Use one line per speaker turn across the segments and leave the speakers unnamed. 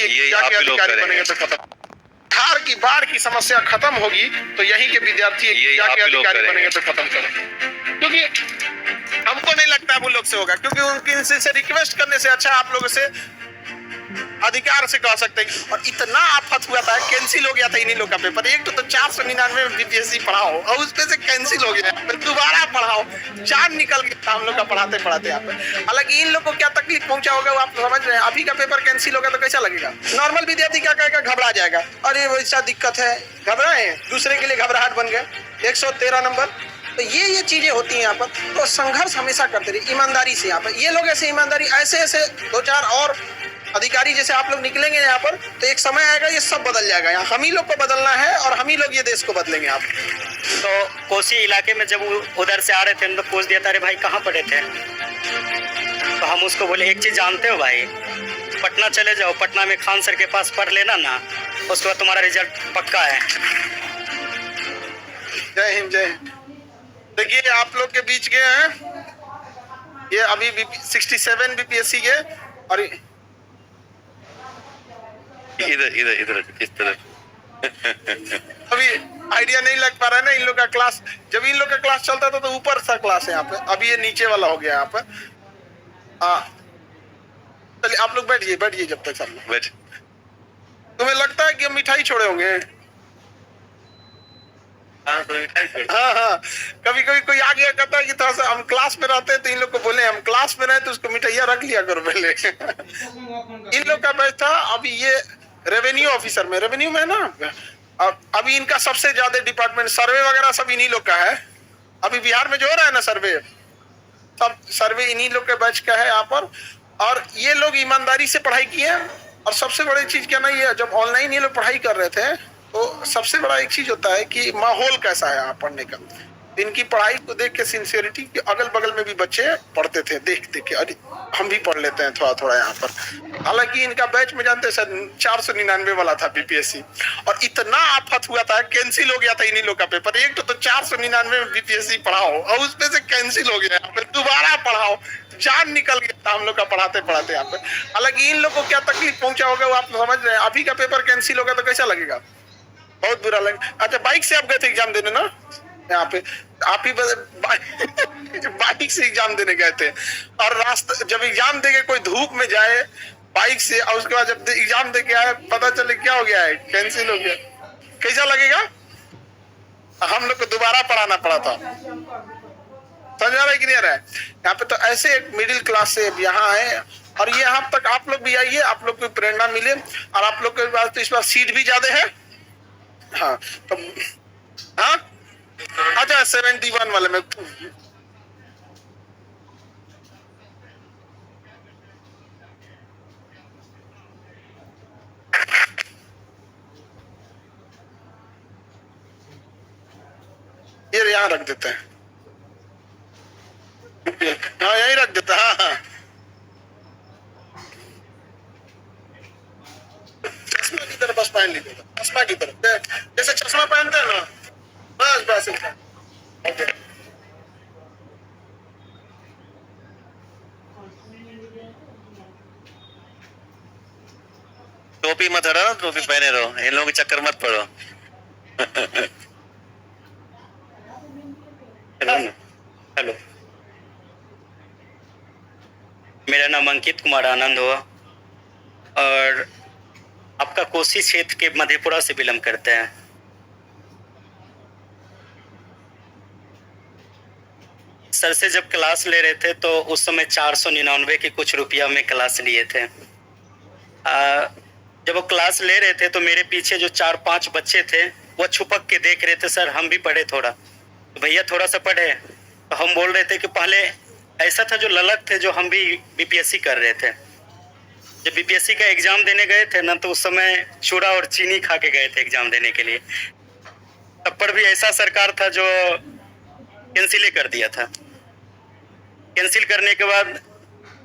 विद्यार्थी जाके अधिकारी बनेंगे तो खत्म। बिहार की बाढ़ की समस्या खत्म होगी तो यहीं के विद्यार्थी जाके अधिकारी बनेंगे तो खत्म करो, क्योंकि हमको नहीं लगता है वो लोग से होगा, क्योंकि उनकी से रिक्वेस्ट करने से अच्छा आप लोगों से अधिकार से कह सकते हैं। और इतना आफत हुआ था, कैंसिल हो गया था इन्हीं लोग का पेपर। एक तो 499 में बीपीएससी पढ़ाओ और उसपे से कैंसिल हो गया, फिर दोबारा पढ़ाओ, चांद निकल गया था हम लोग का पढ़ाते पढ़ाते यहाँ पे। हालांकि इन लोग को क्या तकलीफ पहुंचा होगा वो आप समझ रहे हैं। अभी का पेपर कैंसिल होगा तो कैसा लगेगा? नॉर्मल विद्यार्थी क्या कहेगा? घबरा जाएगा, अरे वैसा दिक्कत है, घबराए, दूसरे के लिए घबराहट बन गए। 113 नंबर, तो ये चीजें होती हैं यहाँ पर। तो संघर्ष हमेशा करते रहिए ईमानदारी से। यहाँ पर ये लोग ऐसे ईमानदारी ऐसे 2-4 और अधिकारी जैसे आप लोग निकलेंगे यहाँ पर तो एक समय आएगा ये सब बदल जाएगा। यहाँ हम ही लोग को बदलना है और हम ही लोग ये देश को बदलेंगे। आप
तो कोसी इलाके में जब उधर से आ रहे थे हम लोग पूछ दिया था, अरे भाई कहाँ पढ़े थे? तो हम उसको बोले एक चीज जानते हो भाई, पटना चले जाओ, पटना में खान सर के पास पढ़ लेना ना, उसके बाद तुम्हारा रिजल्ट पक्का है।
जय हिंद, जय हिंद। देखिए आप लोग के बीच के हैं ये अभी 67 बीपीएससी के, और
इधर इस तरफ
अभी आइडिया नहीं लग पा रहा है ना इन लोग का क्लास। जब इन लोग का क्लास चलता था तो ऊपर सा क्लास है यहाँ पे, अभी ये नीचे वाला हो गया यहाँ पर। चलिए आप लोग बैठिए जब तक सब
बैठ।
तुम्हें लगता है कि हम मिठाई छोड़े होंगे? हाँ, कभी कोई आ गया कहता है कि थोड़ा सा हम क्लास में रहते हैं तो इन लोग को बोले हम क्लास में रहे तो उसको मिठाइया रख लिया करो पहले। इन लोग का बैच था अभी ये रेवेन्यू ऑफिसर में, रेवेन्यू में है ना। अभी इनका सबसे ज्यादा डिपार्टमेंट सर्वे वगैरह सब इन्हीं लोग का है। अभी बिहार में जो हो रहा है ना सर्वे, सब सर्वे इन्हीं लोग के बैच का है यहाँ पर। और ये लोग ईमानदारी से पढ़ाई किए। और सबसे बड़ी चीज क्या ना, ये जब ऑनलाइन ये लोग पढ़ाई कर रहे थे तो सबसे बड़ा एक चीज होता है कि माहौल कैसा है यहाँ पढ़ने का। इनकी पढ़ाई को देख के सिंसियरिटी के अगल बगल में भी बच्चे पढ़ते थे, देख के अरे हम भी पढ़ लेते हैं थोड़ा थोड़ा यहाँ पर। हालांकि इनका बैच में जानते सर 499 वाला था बीपीएससी, और इतना आफत हुआ था कैंसिल हो गया था इन्हीं लोग का पेपर। एक तो 499 में बीपीएससी पढ़ाओ और उसपे से कैंसिल हो गया, फिर दोबारा पढ़ाओ, चांद निकल गया था हम लोग का पढ़ाते पढ़ाते यहाँ पे। हालांकि इन लोग को क्या तकलीफ पहुंचा होगा वो आप समझ रहे हैं। अभी का पेपर कैंसिल होगा तो कैसा लगेगा? बहुत बुरा लगे। अच्छा बाइक से आप गए थे एग्जाम देने ना यहाँ पे? आप ही बाइक से एग्जाम देने गए थे, और रास्ता जब एग्जाम देके कोई धूप में जाए बाइक से, और उसके बाद जब एग्जाम देके आए पता चले क्या हो गया है, कैंसिल हो गया, कैसा लगेगा? हम लोग को दोबारा पढ़ाना पड़ा था। समझ आ रहा है कि नहीं आ रहा है? यहाँ पे तो ऐसे एक मिडिल क्लास से यहाँ आए, और ये यहाँ तक आप लोग भी आइए, आप लोग को प्रेरणा मिले। और आप लोग के पास तो इस बार सीट भी ज्यादा है। हाँ तो हाँ अच्छा 71 वाले में ये यहाँ रख देते हैं। हाँ यही रख देते हैं। हाँ चश्मा की तरफ बस पहन लीजिएगा, चश्मा की तरफ जैसे चश्मा पहनते हैं ना, बस
टोपी मत हटाओ, टोपी पहने रहो, इन लोगों के चक्कर मत पड़ो।
हेलो, मेरा नाम अंकित कुमार आनंद हुआ और आपका कोसी क्षेत्र के मधेपुरा से बिलोंग करते हैं। सर से जब क्लास ले रहे थे तो उस समय 499 के कुछ रुपया में क्लास लिए थे। जब वो क्लास ले रहे थे तो मेरे पीछे जो 4-5 बच्चे थे वो छुपक के देख रहे थे, सर हम भी पढ़े थोड़ा, तो भैया थोड़ा सा पढ़े। तो हम बोल रहे थे कि पहले ऐसा था जो ललक थे जो हम भी बीपीएससी कर रहे थे। जब बीपीएससी का एग्जाम देने गए थे ना तो उस समय चूड़ा और चीनी खा के गए थे एग्जाम देने के लिए। तब पर भी ऐसा सरकार था जो कैंसिल ही कर दिया था। कैंसिल करने के बाद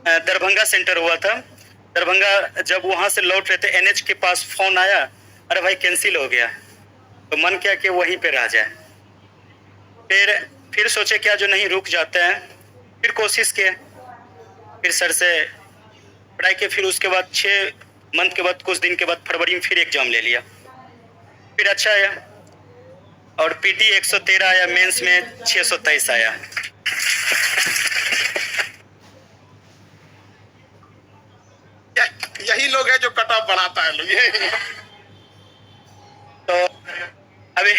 दरभंगा सेंटर हुआ था। दरभंगा जब वहाँ से लौट रहे थे एनएच के पास फोन आया, अरे भाई कैंसिल हो गया। तो मन किया कि वहीं पे रह जाए। फिर सोचे क्या जो नहीं रुक जाते हैं, फिर कोशिश किए, फिर सर से पढ़ाई के, फिर उसके बाद मंथ के बाद कुछ दिन के बाद फरवरी में फिर एग्जाम ले लिया, फिर अच्छा आया और पीटी 113 आया, मेंस में 623 आया।
यही लोग है जो कट ऑफ बढ़ाता है लोग
तो अभी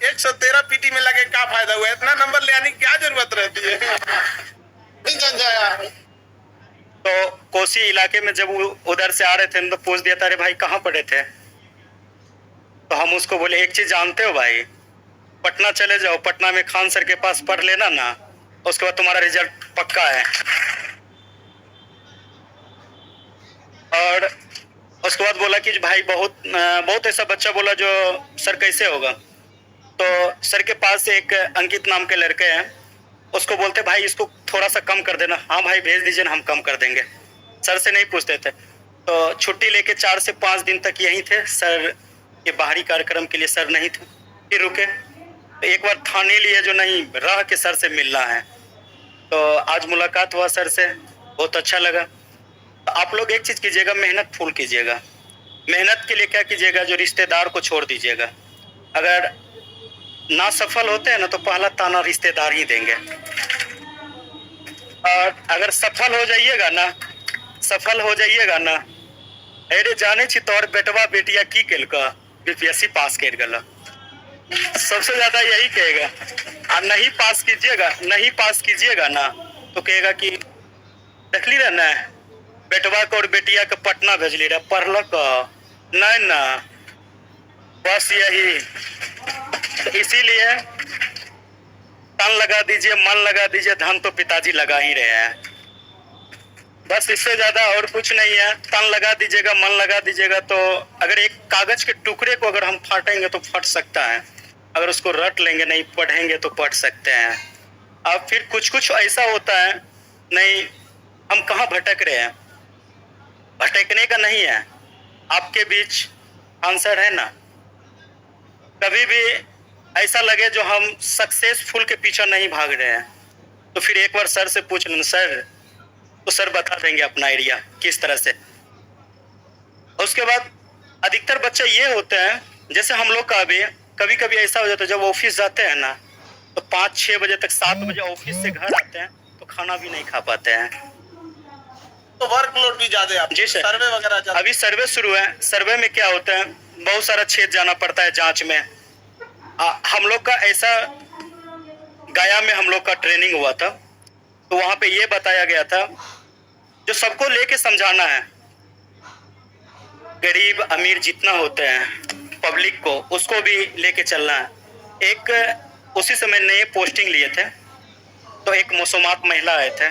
113 पीटी में लगे क्या फायदा हुआ, इतना नंबर ले आने की क्या जरूरत रहती है नहीं समझाया।
तो कोसी इलाके में जब वो उधर से आ रहे थे तो पूछ दिया था, अरे भाई कहाँ पढ़े थे? तो हम उसको बोले एक चीज जानते हो भाई, पटना चले जाओ, पटना में खान सर के पास पढ़ लेना ना, उसके बाद तुम्हारा रिजल्ट पक्का है। और उसके बाद बोला कि भाई बहुत ऐसा बच्चा बोला जो सर कैसे होगा, तो सर के पास एक अंकित नाम के लड़के हैं, उसको बोलते भाई इसको थोड़ा सा कम कर देना। हाँ भाई भेज दीजिए ना, हम कम कर देंगे। सर से नहीं पूछते थे। तो छुट्टी लेके 4 से 5 दिन तक यहीं थे, सर के बाहरी कार्यक्रम के लिए सर नहीं थे, फिर रुके। तो एक बार थाने लिए जो नहीं रह के सर से मिलना है, तो आज मुलाकात हुआ सर से, बहुत अच्छा लगा। तो आप लोग एक चीज कीजिएगा, मेहनत फुल कीजिएगा। मेहनत के लिए क्या कीजिएगा, जो रिश्तेदार को छोड़ दीजिएगा। अगर ना सफल होते हैं ना तो पहला ताना रिश्तेदार ही देंगे, और अगर सफल हो जाइएगा ना, अरे जाने छी तोर बेटवा बेटिया की केलका, बीपीएससी पास कर गला, सबसे ज्यादा यही कहेगा। और नहीं पास कीजिएगा ना तो कहेगा कि देखली रहा ना बेटवा को और बेटिया के पटना भेजली रहा, पढ़लक नहीं ना, बस यही। तो इसीलिए तन लगा दीजिए, मन लगा दीजिए, धन तो पिताजी लगा ही रहे हैं, बस इससे ज्यादा और कुछ नहीं है। तन लगा दीजिएगा, मन लगा दीजिएगा, तो अगर एक कागज के टुकड़े को अगर हम फाटेंगे तो फट सकता है, अगर उसको रट लेंगे, नहीं पढ़ेंगे तो पढ़ सकते हैं। अब फिर कुछ ऐसा होता है, नहीं हम कहाँ भटक रहे हैं, भटकने का नहीं है, आपके बीच आंसर है ना। कभी भी ऐसा लगे जो हम सक्सेसफुल के पीछे नहीं भाग रहे हैं, तो फिर एक बार सर से पूछ लेना, सर, तो सर बता देंगे अपना एरिया किस तरह से। उसके बाद अधिकतर बच्चे ये होते हैं, जैसे हम लोग का भी कभी कभी ऐसा हो जाता है, जब ऑफिस जाते हैं ना तो 5-6 बजे तक, 7 बजे ऑफिस से घर आते हैं तो खाना भी नहीं खा पाते हैं,
तो वर्कलोड भी ज्यादा है।
जी सर,
सर्वे वगैरह
अभी सर्वे शुरू है। सर्वे में क्या होता है, बहुत सारा क्षेत्र जाना पड़ता है जांच में। हम लोग का ऐसा गया में हम लोग का ट्रेनिंग हुआ था, तो वहां पे ये बताया गया था, जो सबको लेके समझाना है, गरीब अमीर जितना होते हैं पब्लिक को, उसको भी लेके चलना है। एक उसी समय नए पोस्टिंग लिए थे, तो एक मौसमात महिला आए थे,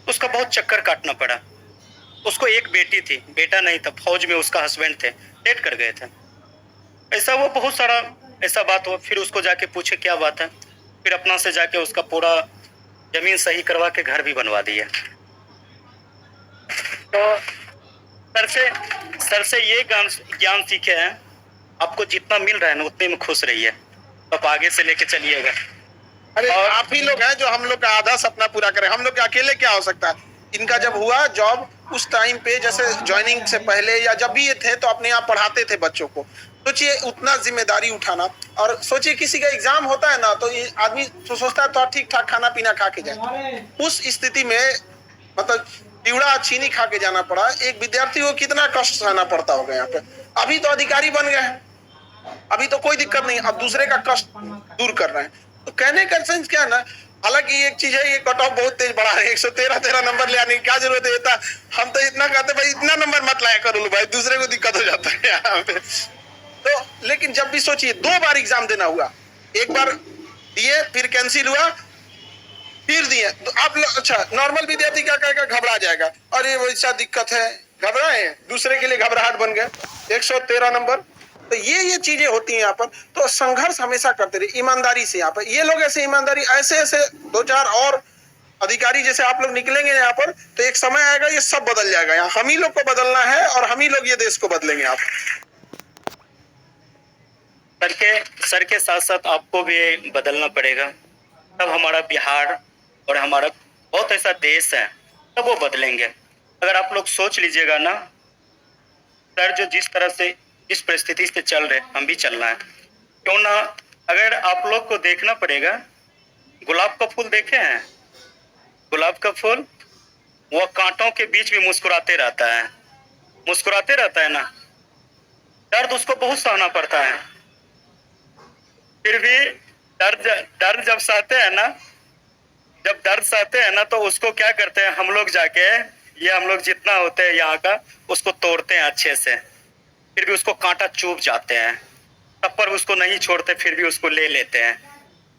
उसका बहुत चक्कर काटना पड़ा। उसको एक बेटी थी, बेटा नहीं था, फौज में उसका हस्बैंड थे, डेट कर गए थे। ऐसा वो बहुत सारा ऐसा बात हुआ। फिर उसको जाके पूछे क्या बात है, फिर अपना से जाके उसका पूरा जमीन सही करवा के घर भी बनवा दिया। तो सर से ये ज्ञान सीखे हैं, आपको जितना मिल रहा है ना उतने में खुश रहिए, तो आप आगे से लेके चलिएगा।
अरे आप ही लोग हैं जो हम लोग का आधा सपना पूरा करें। हम लोग के अकेले क्या हो सकता है। इनका जब हुआ जॉब, उस टाइम पे जैसे ज्वाइनिंग से पहले या जब भी ये थे तो अपने यहाँ पढ़ाते थे बच्चों को। सोचिए उतना जिम्मेदारी उठाना, और सोचिए किसी का एग्जाम होता है ना तो ये आदमी तो सोचता है तो ठीक ठाक खाना पीना खा के जाए, उस स्थिति में मतलब चिवड़ा चीनी खा के जाना पड़ा। एक विद्यार्थी को कितना कष्ट सहना पड़ता होगा यहाँ पे। अभी तो अधिकारी बन गए हैं, अभी तो कोई दिक्कत नहीं, अब दूसरे का कष्ट दूर कर रहे हैं। तो कहने का सेंस क्या है ना, हालांकि एक चीज है, ये कट ऑफ बहुत तेज बढ़ा है, 113 नंबर ले आने की क्या जरूरत है। हम तो इतना कहते भाई इतना नंबर मत लाया करो भाई, दूसरे को दिक्कत हो जाता है यहाँ पे। तो लेकिन जब भी सोचिए 2 बार एग्जाम देना हुआ, एक बार दिए फिर कैंसिल हुआ, फिर दिए, तो आप अच्छा नॉर्मल विद्यार्थी क्या कहेगा, घबरा जाएगा, अरे वैसा दिक्कत है, घबराए, दूसरे के लिए घबराहट बन गया 113 नंबर। तो ये चीजें होती हैं यहाँ पर। तो संघर्ष हमेशा करते रहिए ईमानदारी से। यहाँ पर ये लोग ऐसे ईमानदारी, ऐसे 2-4 और अधिकारी जैसे आप लोग निकलेंगे यहाँ पर, तो एक समय आएगा ये सब बदल जाएगा। यहाँ हम ही लोग को बदलना है और हम ही लोग ये देश को बदलेंगे। आप
सर के साथ साथ आपको भी बदलना पड़ेगा, तब हमारा बिहार और हमारा बहुत ऐसा देश है, तब वो बदलेंगे। अगर आप लोग सोच लीजिएगा ना सर जो जिस तरह से जिस परिस्थिति से चल रहे हम भी चलना है, क्यों ना। अगर आप लोग को देखना पड़ेगा, गुलाब का फूल देखे हैं? गुलाब का फूल वह कांटों के बीच भी मुस्कुराते रहता है, मुस्कुराते रहता है ना। दर्द उसको बहुत सहना पड़ता है, फिर भी दर्द जब सहते हैं ना, जब दर्द सहते हैं ना, तो उसको क्या करते हैं हम लोग जाके, ये हम लोग जितना होते हैं यहाँ का, उसको तोड़ते हैं अच्छे से, फिर भी उसको कांटा चुभ जाते हैं, तब पर उसको नहीं छोड़ते, फिर भी उसको ले लेते हैं।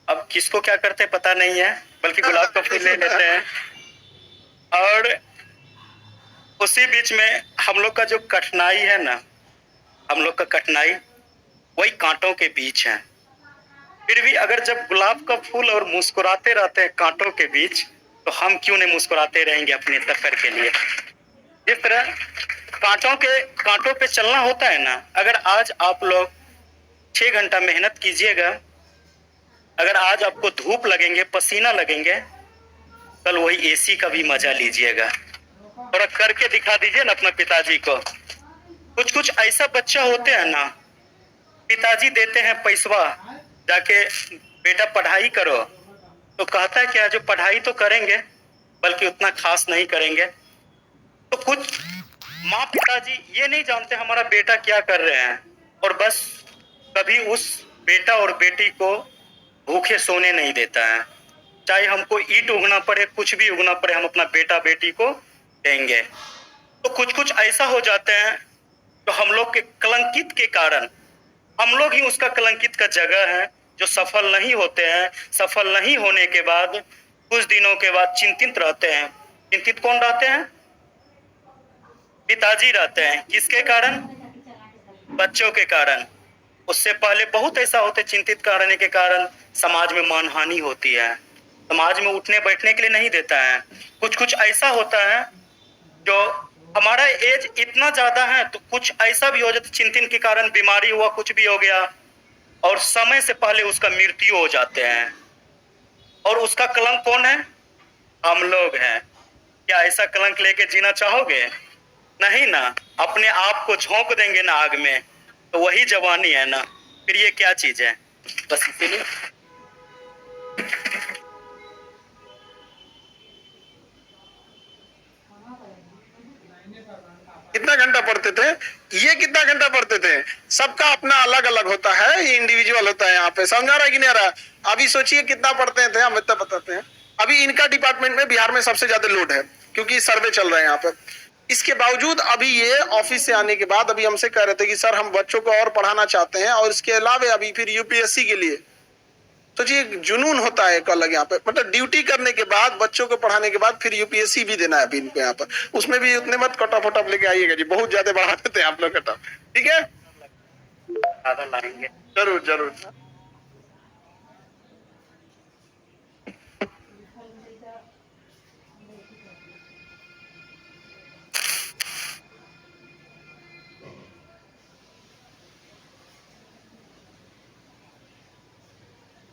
अब किसको क्या करते पता नहीं है, बल्कि गुलाब का फूल ले लेते हैं। और उसी बीच में हम लोग का जो कठिनाई है ना, हम लोग का कठिनाई वही कांटों के बीच है। फिर भी अगर जब गुलाब का फूल और मुस्कुराते रहते हैं कांटों के बीच, तो हम क्यों नहीं मुस्कुराते रहेंगे अपने सफर के लिए। जिस तरह कांटों पे चलना होता है ना, अगर आज आप लोग 6 घंटा मेहनत कीजिएगा, अगर आज आपको धूप लगेंगे, पसीना लगेंगे, कल वही एसी का भी मजा लीजिएगा। और करके दिखा दीजिए ना अपना पिताजी को। कुछ ऐसा बच्चा होते हैं ना, पिताजी देते हैं पैसवा, जाके बेटा पढ़ाई करो, तो कहता है क्या, जो पढ़ाई तो करेंगे बल्कि उतना खास नहीं करेंगे। तो कुछ माँ पिताजी ये नहीं जानते हमारा बेटा क्या कर रहे हैं, और बस कभी उस बेटा और बेटी को भूखे सोने नहीं देता है। चाहे हमको ईंट उगना पड़े, कुछ भी उगना पड़े, हम अपना बेटा बेटी को देंगे। तो कुछ ऐसा हो जाते हैं, तो हम लोग के कलंकित के कारण, हम लोग ही उसका कलंकित का जगह है, जो सफल नहीं होते हैं। सफल नहीं होने के बाद कुछ दिनों के बाद चिंतित रहते हैं। चिंतित कौन रहते हैं? पिताजी रहते हैं। किसके कारण? बच्चों के कारण। उससे पहले बहुत ऐसा होते, चिंतित करने के कारण समाज में मानहानि होती है, समाज में उठने बैठने के लिए नहीं देता है। कुछ ऐसा होता है, जो हमारा एज इतना ज्यादा है, तो कुछ ऐसा भी हो जाता, चिंतन के कारण बीमारी हुआ, कुछ भी हो गया, और समय से पहले उसका मृत्यु हो जाते हैं। और उसका कलंक कौन है? हम लोग हैं। क्या ऐसा कलंक लेके जीना चाहोगे? नहीं ना। अपने आप को झोंक देंगे ना आग में, तो वही जवानी है ना। फिर ये क्या चीज है? बस इसीलिए
कितना घंटा पढ़ते थे, ये कितना घंटा पढ़ते थे, सबका अपना अलग अलग होता है, ये इंडिविजुअल होता है। यहाँ पे समझा रहा है कि नहीं आ रहा? अभी सोचिए कितना पढ़ते थे, हम इतना बताते हैं। अभी इनका डिपार्टमेंट में बिहार में सबसे ज्यादा लोड है, क्योंकि सर्वे चल रहा है यहाँ पे। इसके बावजूद अभी ये ऑफिस से आने के बाद अभी हमसे कह रहे थे कि सर हम बच्चों को और पढ़ाना चाहते हैं, और इसके अलावा अभी फिर यूपीएससी के लिए। तो जी जुनून होता है एक अलग यहाँ पे, मतलब ड्यूटी करने के बाद, बच्चों को पढ़ाने के बाद फिर यूपीएससी भी देना है अभी इनको यहाँ पर। उसमें भी उतने मत कट ऑफ लेके आइएगा जी, बहुत ज्यादा बढ़ा देते हैं आप लोग कट ऑफ। ठीक है,
लाएंगे।
जरूर जरूर।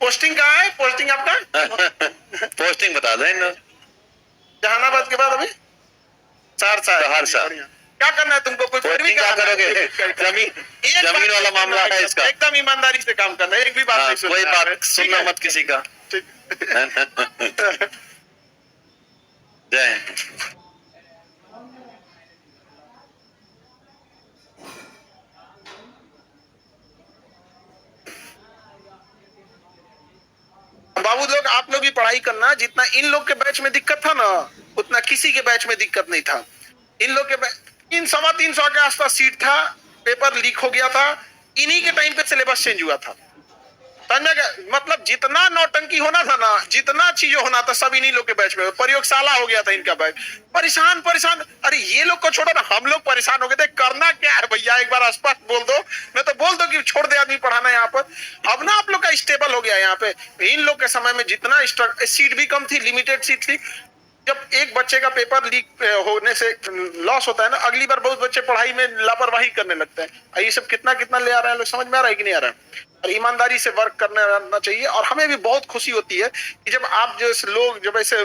पोस्टिंग कहाँ है? पोस्टिंग आपका
पोस्टिंग बता दें ना।
जहानाबाद के बाद अभी सहरसा। क्या करना है तुमको? कोई
पोस्टिंग क्या करोगे? जमीन वाला मामला है इसका।
एकदम ईमानदारी से काम करना है, एक भी बात नहीं सुनना।
कोई बात सुनना मत किसी का। जय
बाबू लोग, आप लोग भी पढ़ाई करना। जितना इन लोग के बैच में दिक्कत था ना, उतना किसी के बैच में दिक्कत नहीं था। इन लोग के 300 के आसपास सीट था, पेपर लीक हो गया था, इन्हीं के टाइम पे सिलेबस चेंज हुआ था। मतलब जितना नौटंकी होना था ना, जितना चीजें होना था, सब इन्हीं लोग के बैच में। प्रयोगशाला हो गया था इनका बैच। परेशान। अरे ये लोग को छोड़ो ना, हम लोग परेशान हो गए थे। करना क्या है भैया, एक बार स्पष्ट बोल दो, नहीं तो बोल दो कि छोड़ दे आदमी पढ़ाना यहाँ पर। अब ना आप लोग का स्टेबल हो गया यहाँ पे। इन लोग के समय में जितना सीट भी कम थी, लिमिटेड सीट थी। जब एक बच्चे का पेपर लीक होने से लॉस होता है ना, अगली बार बहुत बच्चे पढ़ाई में लापरवाही करने लगते हैं। ये सब कितना ले आ रहे हैं लोग, समझ में आ रहा है कि नहीं आ रहा है? और ईमानदारी से वर्क करना चाहिए। और हमें भी बहुत खुशी होती है कि जब आप जैसे लोग जब ऐसे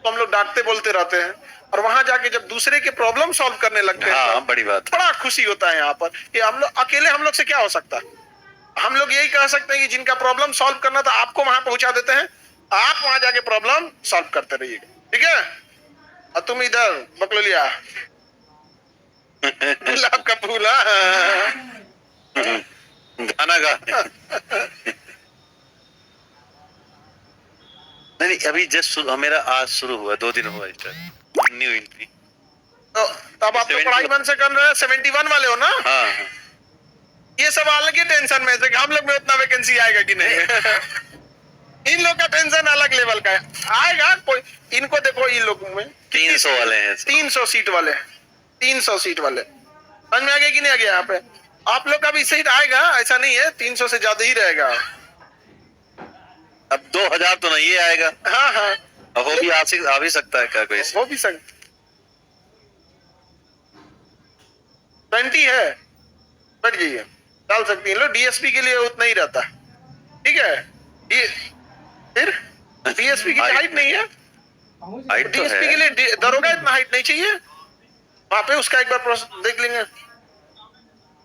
तो हम लोग डांटते बोलते रहते हैं, और वहां जाके जब दूसरे के प्रॉब्लम सॉल्व करने लगते हैं
हाँ बड़ी बात है।
बड़ा खुशी होता है यहाँ पर कि हम लोग अकेले, हम लोग से क्या हो सकता है। हम लोग यही कह सकते हैं कि जिनका प्रॉब्लम सॉल्व करना था आपको वहां पहुंचा देते हैं, आप वहां जाके प्रॉब्लम सॉल्व करते रहिएगा, ठीक है। और तुम इधर बकलोलिया गुलाब का फूल,
गाना गा। नहीं अभी जस्ट मेरा आज शुरू हुआ, 2 दिन हुआ स्टार्ट, न्यू एंट्री।
तो तब आप तो पढ़ाई मन से कर रहे हैं, 71 वाले हो ना।
हाँ
ये सब अलग ही टेंशन में से कि हम लोग में उतना वैकेंसी आएगा कि नहीं। इन लोग का टेंशन अलग लेवल का है, आएगा कोई। इनको देखो, इन लोगों में
300 वाले हैं।
300 सीट वाले, 300 सीट वाले, समझ में आ गया कि नहीं आ गया। यहाँ पे आप लोग का भी सीट आएगा, ऐसा नहीं है, 300 से ज्यादा ही रहेगा।
अब 2000 तो नहीं है आएगा।
हाँ हाँ,
अब वो भी आ भी सकता है क्या कोई?
हो भी सकता, 20 है, बढ़ जाइए, डाल सकती है। लो डीएसपी के लिए उतना ही रहता है, ठीक है। फिर डीएसपी की हाइट नहीं है,
हाइट तो
डीएसपी के
है।
लिए दरोगा इतना हाइट नहीं चाहिए। वहां पे उसका एक बार प्रोसेस देख लेंगे।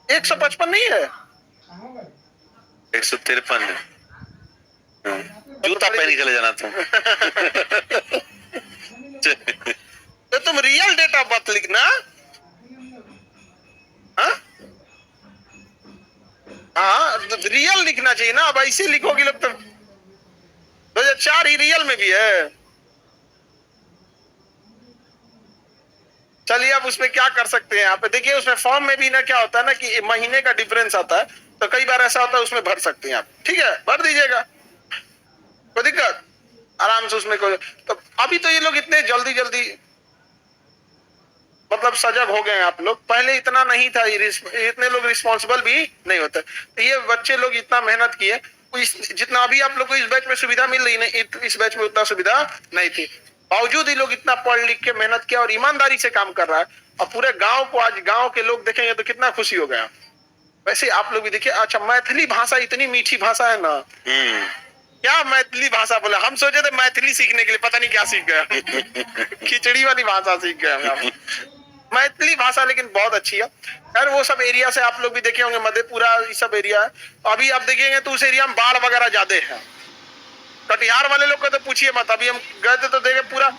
155 नहीं है,
153 है। जूता पहन के चले जाना तुम।
तो तुम रियल डेट ऑफ बर्थ लिखना। हाँ रियल लिखना चाहिए ना, अब ऐसे लिखोगे लोग तो 2004 ही रियल में भी है। चलिए अब उसमें क्या कर सकते हैं। यहाँ पे देखिए, उसमें फॉर्म में भी ना क्या होता है ना कि महीने का डिफरेंस आता है, तो कई बार ऐसा होता है उसमें भर सकते हैं आप, ठीक है, भर दीजिएगा, कोई दिक्कत, आराम से उसमें कोई। तो अभी तो ये लोग इतने जल्दी जल्दी मतलब सजग हो गए हैं आप लोग, पहले इतना नहीं था, इतने लोग रिस्पॉन्सिबल भी नहीं होते। तो ये बच्चे लोग इतना मेहनत किए, जितना अभी आप लोग को इस बैच में सुविधा मिल रही है, इस बैच में उतना सुविधा नहीं थी, बावजूद ही लोग इतना पढ़ लिख के मेहनत किया और ईमानदारी से काम कर रहा है। और पूरे गांव को आज गांव के लोग देखेंगे तो कितना खुशी हो गया। वैसे आप लोग भी देखिए, अच्छा मैथिली भाषा इतनी मीठी भाषा है ना, क्या मैथिली भाषा बोला, हम सोचे थे मैथिली सीखने के लिए, पता नहीं क्या सीख गए। खिचड़ी वाली भाषा सीख गए हम। मैथिली भाषा लेकिन बहुत अच्छी है। खैर वो सब एरिया से आप लोग भी देखे होंगे, मधेपुरा ये सब एरिया है। अभी आप देखेंगे तो उस एरिया में बाढ़ वगैरह ज्यादा है। कटिहार वाले लोग को तो पूछिए मत, अभी हम गए थे तो देखे पूरा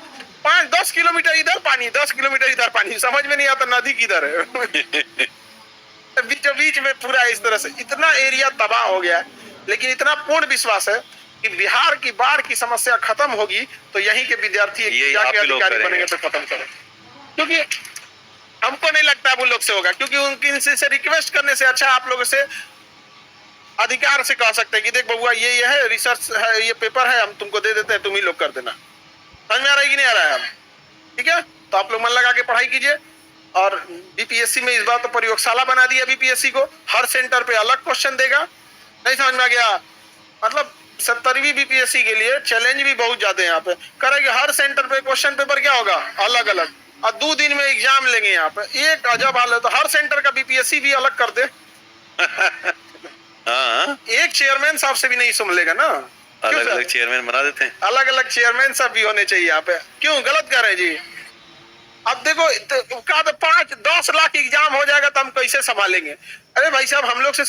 5-10 किलोमीटर इधर पानी, 10 किलोमीटर इधर पानी, समझ में नहीं आता नदी किधर है। बीचों बीच में पूरा इस तरह से इतना एरिया तबाह हो गया है। लेकिन इतना पूर्ण विश्वास है कि बिहार की बाढ़ की समस्या खत्म होगी तो यहीं के विद्यार्थी जाके अधिकारी बनेंगे तो खत्म करें, क्योंकि हमको नहीं लगता है वो लोग से होगा, क्योंकि उनकी से रिक्वेस्ट करने से अच्छा आप लोगों से अधिकार से कह सकते हैं कि देख बबुआ ये है रिसर्च है, ये पेपर है, हम तुमको दे देते हैं, तुम ही लोग कर देना। समझ में आ रहा है कि नहीं आ रहा है हम, ठीक है। तो आप लोग मन लगा के पढ़ाई कीजिए। और बीपीएससी में इस बार तो प्रयोगशाला बना दिया बीपीएससी को, हर सेंटर पे अलग क्वेश्चन देगा। नहीं समझ में आ गया, मतलब 70वीं बीपीएससी के लिए चैलेंज भी बहुत ज्यादा है। यहाँ पे करेंगे हर सेंटर पे क्वेश्चन पेपर क्या होगा अलग अलग, और 2 दिन में एग्जाम लेंगे। यहाँ पे एक अजब हाल है, तो हर सेंटर का बीपीएससी भी अलग कर दे। एक चेयरमैन साहब से भी नहीं सुमलेगा ना,
अलग अलग चेयरमैन बना देते हैं,
अलग अलग चेयरमैन सब भी होने चाहिए यहाँ पे। क्यों गलत कर रहे हैं जी। अब देखो तो 5-10 लाख एग्जाम हो जाएगा तो हम कैसे संभालेंगे। अरे भाई साहब हम लोग से